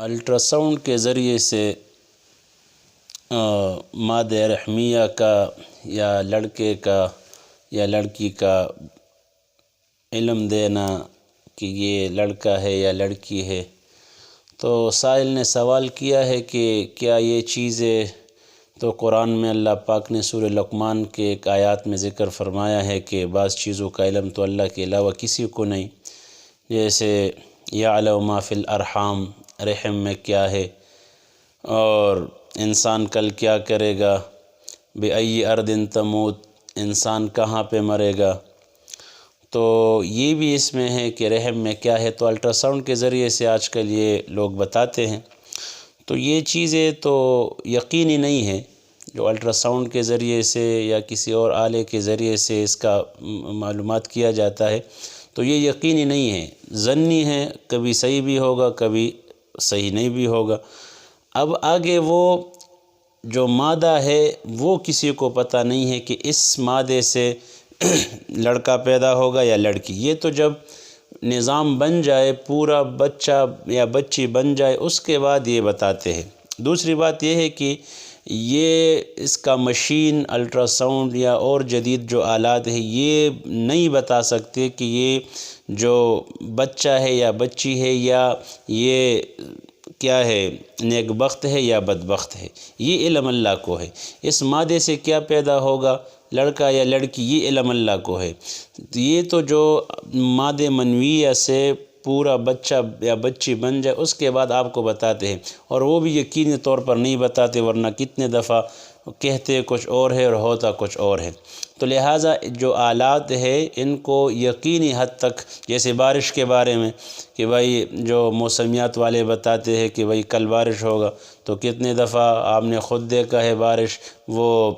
Ultrasound کے ذریعے سے مادہ رحمیہ کا یا لڑکے کا یا لڑکی کا علم دینا کہ یہ لڑکا ہے یا لڑکی ہے، تو سائل نے سوال کیا ہے کہ کیا یہ چیزیں تو قرآن میں اللہ پاک نے سورہ لقمان کے ایک آیات میں ذکر فرمایا ہے کہ بعض چیزوں کا علم تو اللہ کے علاوہ کسی کو نہیں، جیسے یعلم ما فی الارحام، رحم میں کیا ہے، اور انسان کل کیا کرے گا، بأی ارض تموت، انسان کہاں پہ مرے گا، تو یہ بھی اس میں ہے کہ رحم میں کیا ہے، تو الٹراساؤنڈ کے ذریعے سے آج کل یہ لوگ بتاتے ہیں۔ تو یہ چیزیں تو یقینی نہیں ہیں، جو الٹراساؤنڈ کے ذریعے سے یا کسی اور آلے کے ذریعے سے اس کا معلومات کیا جاتا ہے، تو یہ یقینی نہیں ہے، ظنی ہے، کبھی صحیح بھی ہوگا کبھی صحیح نہیں بھی ہوگا۔ اب آگے وہ جو مادہ ہے وہ کسی کو پتہ نہیں ہے کہ اس مادے سے لڑکا پیدا ہوگا یا لڑکی، یہ تو جب نظام بن جائے، پورا بچہ یا بچی بن جائے، اس کے بعد یہ بتاتے ہیں۔ دوسری بات یہ ہے کہ یہ اس کا مشین الٹراساؤنڈ یا اور جدید جو آلات ہیں یہ نہیں بتا سکتے کہ یہ جو بچہ ہے یا بچی ہے یا یہ کیا ہے، نیک بخت ہے یا بدبخت ہے، یہ علم اللہ کو ہے۔ اس مادے سے کیا پیدا ہوگا، لڑکا یا لڑکی، یہ علم اللہ کو ہے۔ یہ تو جو مادہ منویہ سے پورا بچہ یا بچی بن جائے اس کے بعد آپ کو بتاتے ہیں، اور وہ بھی یقینی طور پر نہیں بتاتے، ورنہ کتنے دفعہ کہتے کچھ اور ہے اور ہوتا کچھ اور ہے۔ تو لہٰذا جو آلات ہے ان کو یقینی حد تک، جیسے بارش کے بارے میں کہ بھائی جو موسمیات والے بتاتے ہیں کہ بھائی کل بارش ہوگا، تو کتنے دفعہ آپ نے خود دیکھا ہے بارش، وہ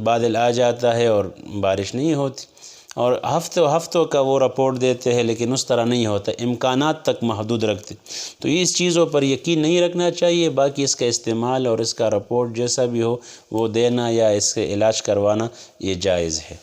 بادل آ جاتا ہے اور بارش نہیں ہوتی، اور ہفتوں کا وہ رپورٹ دیتے ہیں، لیکن اس طرح نہیں ہوتا، امکانات تک محدود رکھتے۔ تو اس چیزوں پر یقین نہیں رکھنا چاہیے، باقی اس کا استعمال اور اس کا رپورٹ جیسا بھی ہو وہ دینا یا اس کے علاج کروانا یہ جائز ہے۔